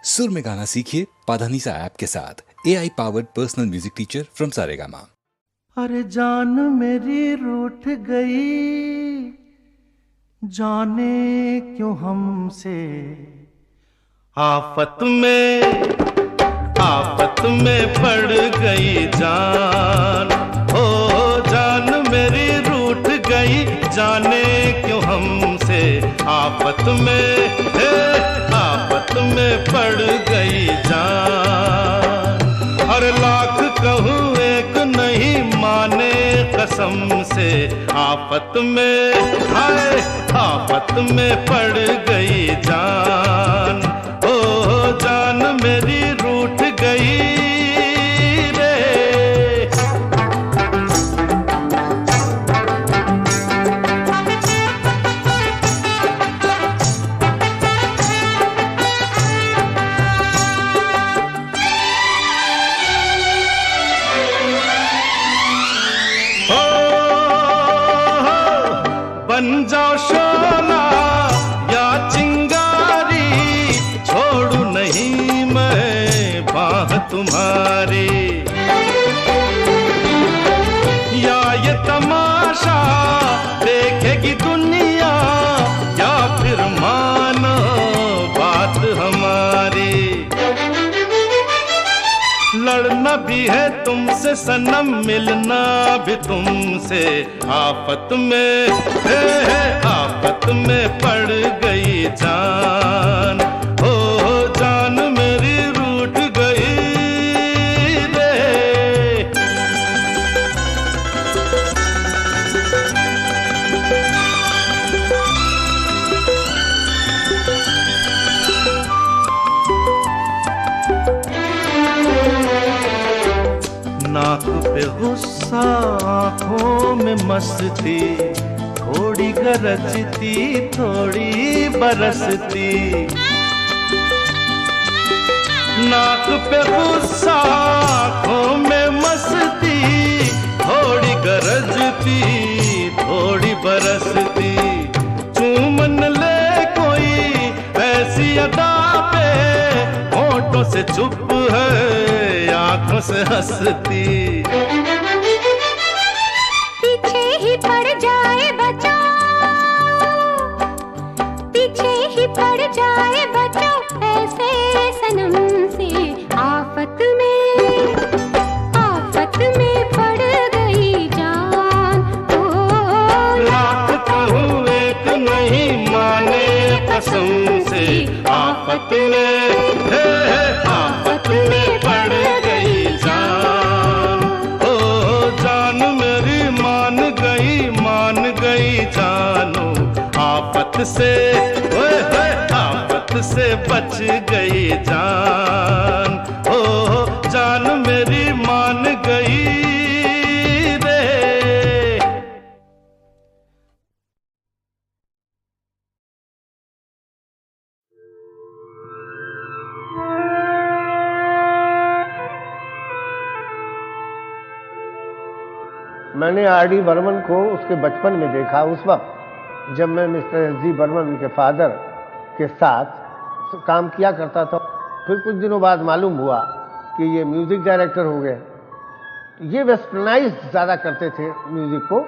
सुर में गाना सीखिए पाधानीसा ऐप के साथ। AI powered personal music teacher from Saregama. अरे जान मेरी रूठ गई, जाने क्यों हमसे आफत में पड़ गई जान। हो जान मेरी रूठ गई, जाने क्यों हमसे आफत में पड़ गई जान। हर लाख कहूँ एक नहीं माने कसम से, आफत में पड़ गई जान। ओ जान मेरी रूठ गई रे। बन जाओ शोला या चिंगारी, छोड़ू नहीं मैं बाह तुम्हारी। या ये तमाशा देखेगी दुनिया, या फिर मानो बात हमारी। लड़ना भी है तुमसे सनम, मिलना भी तुमसे आफत में पड़ गई जान। हो जान मेरी रूठ गई रे। नाक पे गुस्सा, आँखों में मस्ती, थोड़ी गरजती थोड़ी बरसती। नाक पे गुस्सा, आँखों में मस्ती, थोड़ी गरजती थोड़ी बरसती। चूमन ले कोई ऐसी अदा पे, होठों से चुप है आँखों से हंसती। पीछे ही पड़ जाए बचाओ, पीछे ही पड़ जाए बचाओ ऐसे सनम से। आफत में पड़ गई जान। ओ लाख कहूँ एक नहीं माने कसम से, आफत में पड़ गई जान। ओ जान मेरी मान गई जानो। आफत से बच गई जान। ओ जान मेरी मान गई रे। मैंने आर.डी. बर्मन को उसके बचपन में देखा, उस वक्त जब मैं मिस्टर एस.जी. बर्मन उनके फादर के साथ काम किया करता था। फिर कुछ दिनों बाद मालूम हुआ कि ये म्यूज़िक डायरेक्टर हो गए। ये वेस्टर्नाइज ज़्यादा करते थे म्यूज़िक को।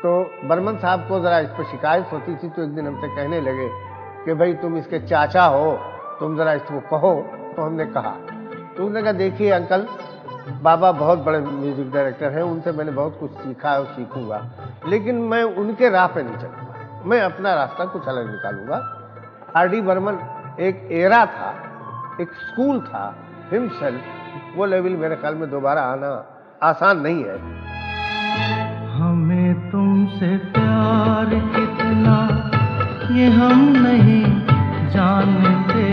तो बर्मन साहब को ज़रा इस पर शिकायत होती थी, तो एक दिन हमसे कहने लगे कि भाई तुम इसके चाचा हो, तुम ज़रा इसको कहो। तो हमने कहा, तो उन्होंने कहा देखिए अंकल, बाबा बहुत बड़े म्यूज़िक डायरेक्टर हैं, उनसे मैंने बहुत कुछ सीखा है और सीखूंगा, लेकिन मैं उनके राह पे नहीं चलूँगा, मैं अपना रास्ता कुछ अलग निकालूंगा। आर.डी. बर्मन एक एरा था, एक स्कूल था हिमसेल्फ। वो लेवल मेरे ख्याल में दोबारा आना आसान नहीं है। हमें तुमसे प्यार कितना ये हम नहीं जानते,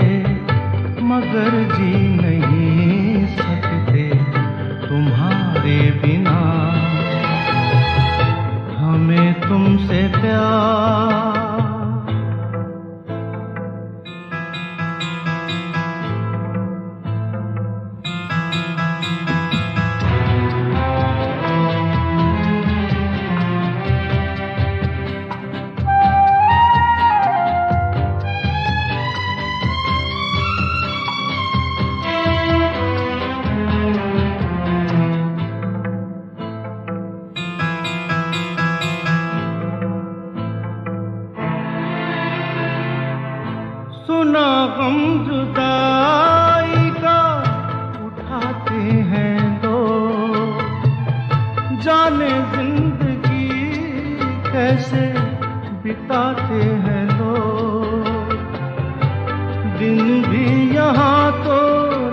मगर जी नहीं सकते तुम्हारे बिना। हमें तुमसे प्यार जुदाई का उठाते हैं लोग, जाने जिंदगी कैसे बिताते हैं लोग। दिन भी यहाँ तो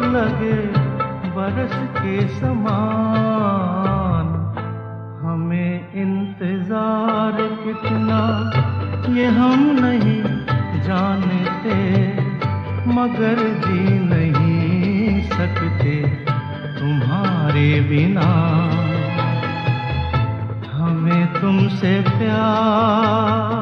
लगे बरस के समान, हमें इंतजार कितना ये हम नहीं जानते, मगर जी नहीं सकते तुम्हारे बिना। हमें तुमसे प्यार,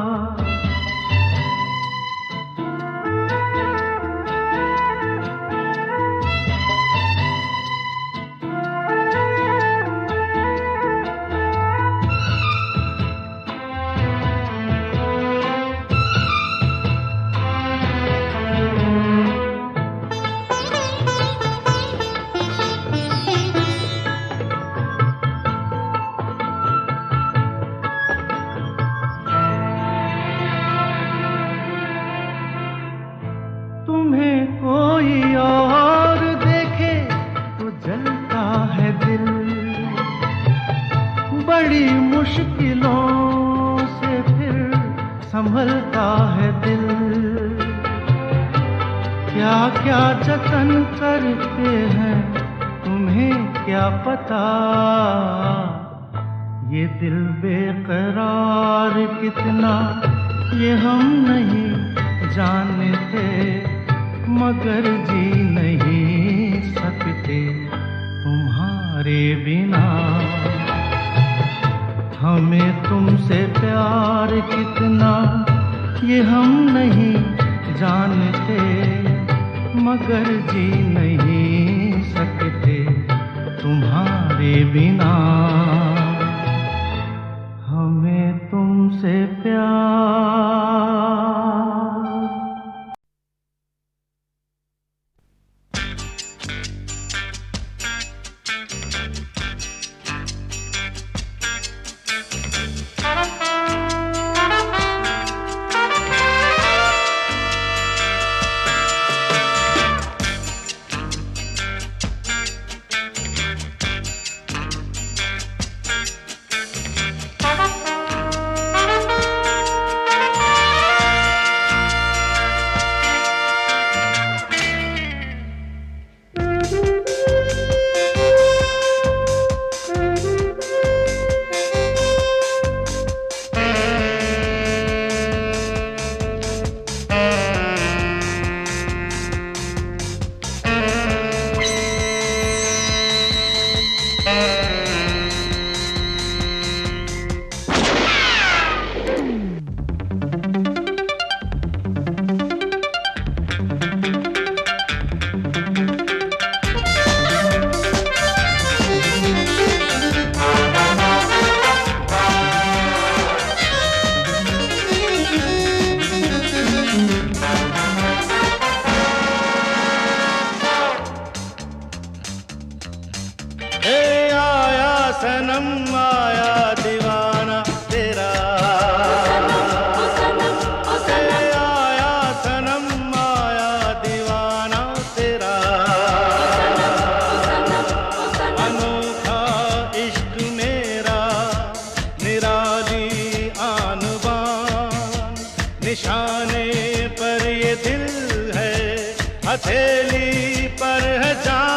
तुम्हें कोई और देखे तो जलता है दिल, बड़ी मुश्किलों से फिर संभलता है दिल। क्या क्या जतन करते हैं तुम्हें क्या पता, ये दिल बेकरार कितना ये हम नहीं जानते, मगर जी नहीं सकते तुम्हारे बिना। हमें तुमसे प्यार कितना ये हम नहीं जानते, मगर जी नहीं सकते तुम्हारे बिना। हमें तुमसे प्यार। सनम आया दीवाना तेरा, आया सनम आया दीवाना तेरा, अनोखा इश्क मेरा निराली आन बान, निशाने पर ये दिल है हथेली पर है जान।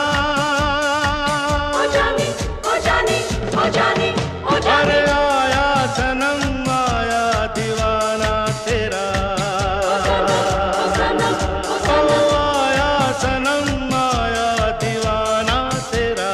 अरे आया सनम आया दीवाना तेरा, ओ आया सनम आया दीवाना तेरा।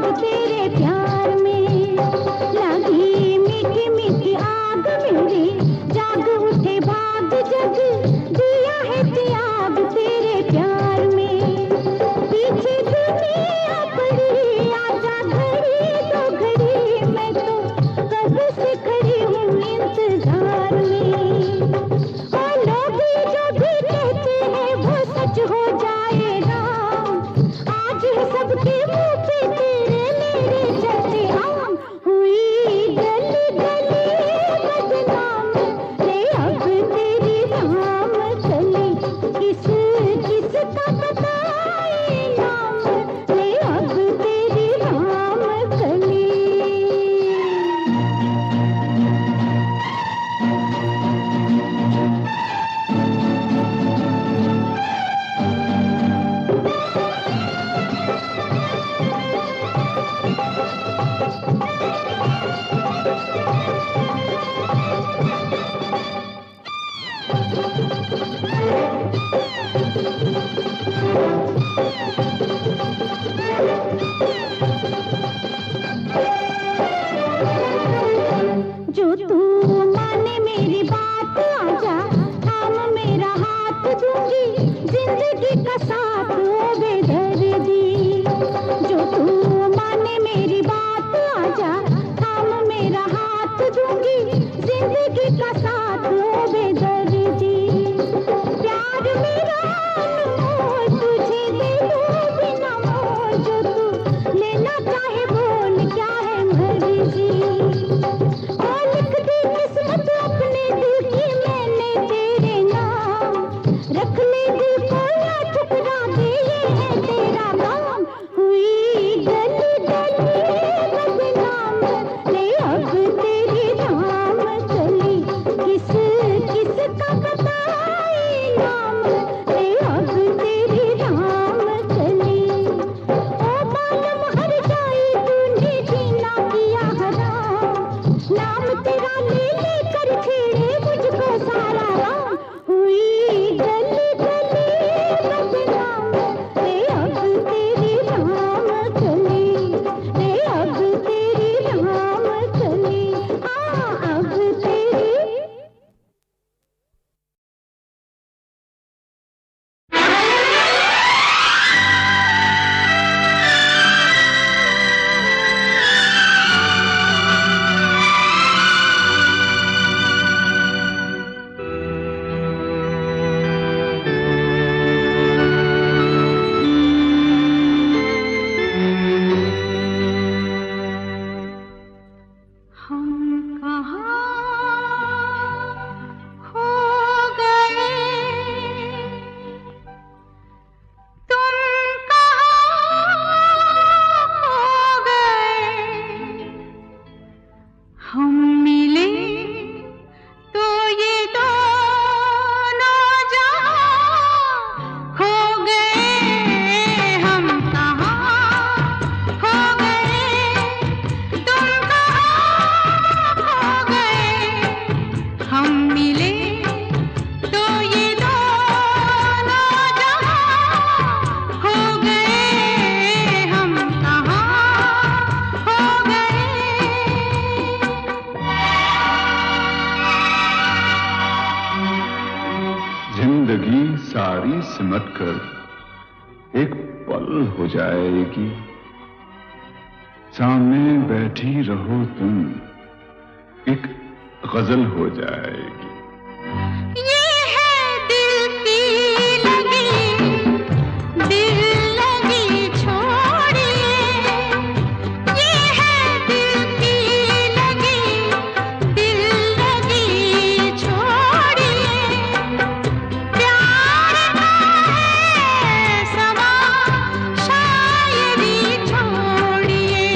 आग तेरे प्यार में, लगी मीठी मीठी आग मेरी, जाग उठे भाग जग, दिया है त्याग तेरे प्यार में। पीछे दुनिया पड़ी, आजा घड़ी तो घड़ी, मैं तो कब से खड़ी हूँ इंतजार में। और लोग जो भी कहते हैं वो सच हो जाएगा, आज सबके मुंह पे तेरे मेरे चर्चे आम। हुई गली गली बदनाम, रे अब तेरी नाम चली, किस किस का बताए नाम, रे अब तेरी नाम चली। जो तू माने मेरी बात, आजा थाम मेरा हाथ, दूंगी जिंदगी का साथ ओ बेदर्दी। जो तू माने मेरी बात, आजा थाम मेरा हाथ, दूंगी जिंदगी का साथ ओ बेदर्दी। प्यार मेरा अनमोल, तुझे दे दूं बिना मोल, जो तू लेना चाहे बोल, क्या है मर्जी। और लिख दी किस्मत अपने दिल की मैंने तेरे नाम, रख ले दिल को या ठुकरा दे, ये है तेरा काम। हुई गली गली बदनाम, रे अब तेरी नाम चली, किस किस का बताए नाम, रे अब तेरी नाम चली। ओ मालूम हर जाई तूने जीना किया हराम, नाम तेरा ले लेकर छेड़े मुझको सारा राम। हुई गली गली बदनाम, रे अब तेरी नाम चली, रे अब तेरी नाम चली, हाँ अब तेरी। हम कहाँ खो गए, तुम कहाँ खो गए, हम मिले तो ये दोनों जहां खो गए। हम कहाँ खो गए, तुम कहाँ खो गए, हम मिले तो ये दोनों जहां खो गए। हम कहाँ खो गए। जिंदगी सारी सिमट कर एक पल हो जाएगी, सामने बैठी रहो तुम, एक गजल हो जाएगी। ये है दिल की लगी, दिल लगी छोड़िए, ये है दिल की लगी, दिल लगी छोड़िए। प्यार का है समा, शायरी छोड़िए।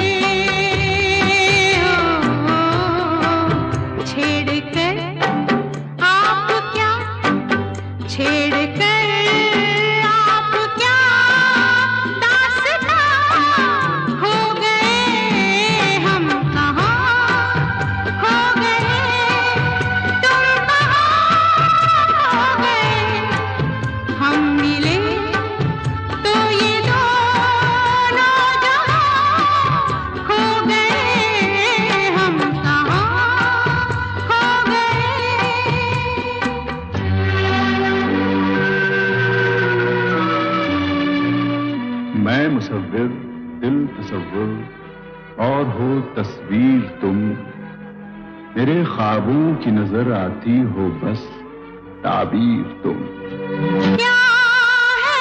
छेड़ कर तसव्वुर और हो तस्वीर तुम, मेरे ख्वाबों की नजर आती हो बस ताबीर तुम। क्या है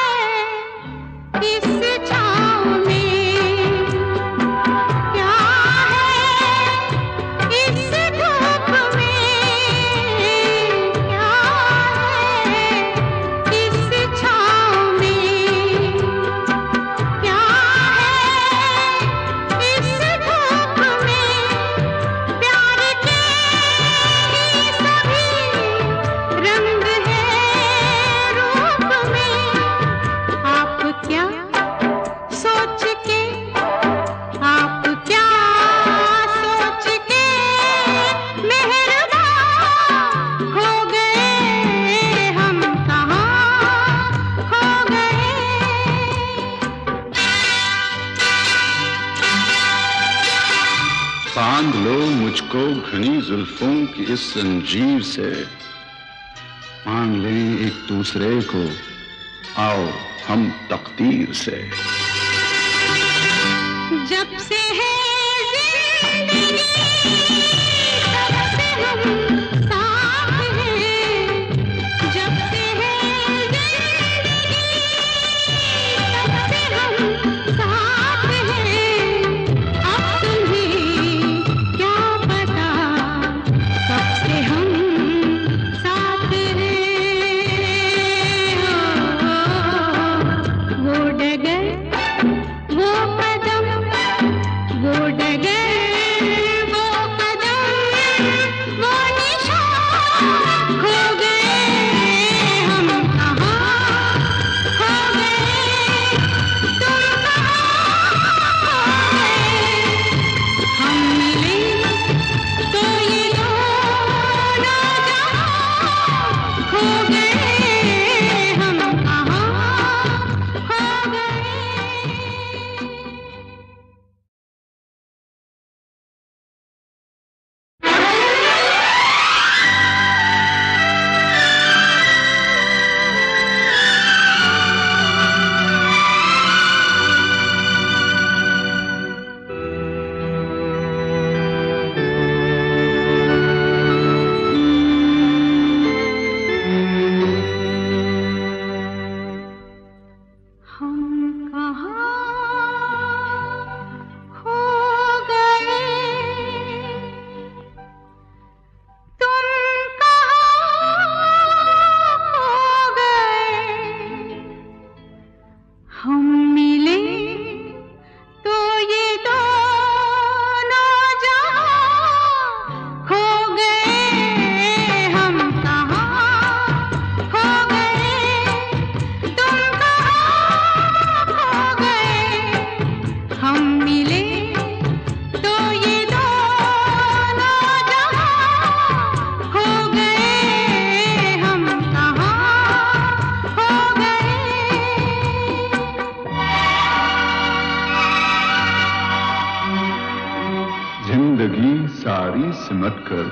इस छाँव में, क्या है इस धूप में, क्या है इस छाँव में, क्या है इस धूप में, प्यार के ही सभी रंग है रूप में। आप क्या सोच के, आप क्या सोच के मेहरबान हो गए, हम कहाँ खो गए। बांध लो मुझको घनी जुल्फों की इस जंजीर से, मान लें एक दूसरे को, आओ हम तकदीर से। जब से है जिंदगी तब से हम साथ हैं, जब से है जिंदगी तब से हम साथ हैं। अब तुम्हें क्या पता कब से हम साथ हैं। वो डगर, वो कदम, वो डगर, वो कदम, वो निशान खो गए, हम कहाँ खो गए। तुम कहाँ खो गए, हम मिले तो ये दोनों जहां खो गए, हम कहाँ खो गए। हम कहाँ खो गए, तुम कहाँ खो गए। हम मिले तो ये दोनों जहां खो गए, हम कहाँ खो गए। तुम कहाँ खो गए, हम मिले तो ये दोनों जहां खो गए, हम कहाँ खो गए। जिंदगी सारी सिमट कर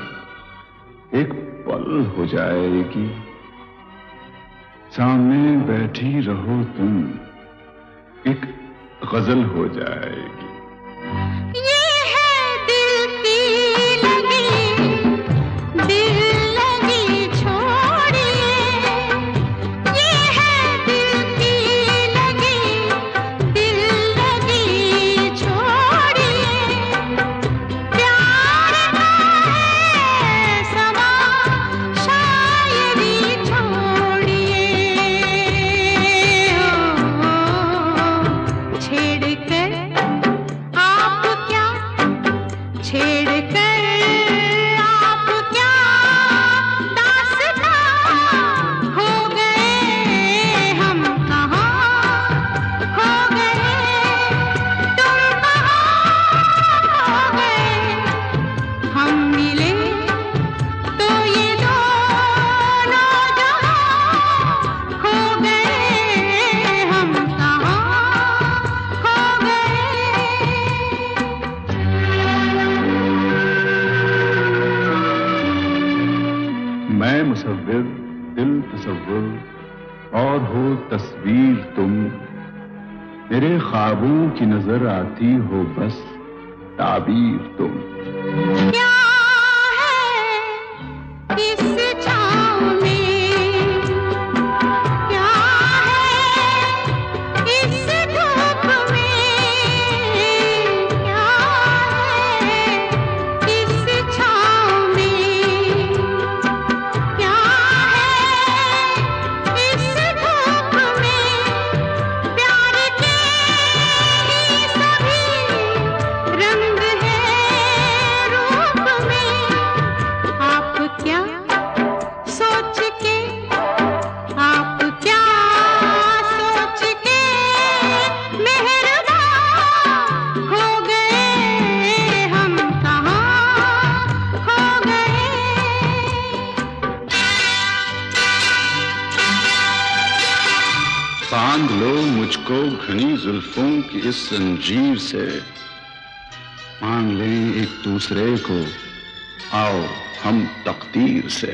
एक पल हो जाएगी, सामने बैठी रहो तुम, एक गजल हो जाएगी। ये है दिल की लगी, दिल लगी छोड़िए। ये है दिल की लगी, दिल लगी छोड़िए। प्यार का है समा, शायरी छोड़िए। छेड़ कर आप क्या, छेड़ कर आप क्या दास्तां हो गए, हम कहाँ खो गए। तुम कहाँ खो गए, हम मिले तो ये दोनों जहां खो गए, हम कहाँ खो गए। मैं मुसव्विर, दिल तसव्वुर और हो तस्वीर तुम, मेरे ख्वाबों की नजर आती हो बस ताबीर तुम। क्या है इस छाँव में, क्या है इस धूप में, क्या है इस छाँव में, क्या है इस धूप में, प्यार के ही सभी रंग है रूप में। आप क्या सोच के, आप क्या सोच के मेहरबान हो गए, हम कहाँ खो गए। बांध लो मुझको घनी जुल्फों की इस जंजीर से, मांग लें एक दूसरे को, आओ हम तकदीर से।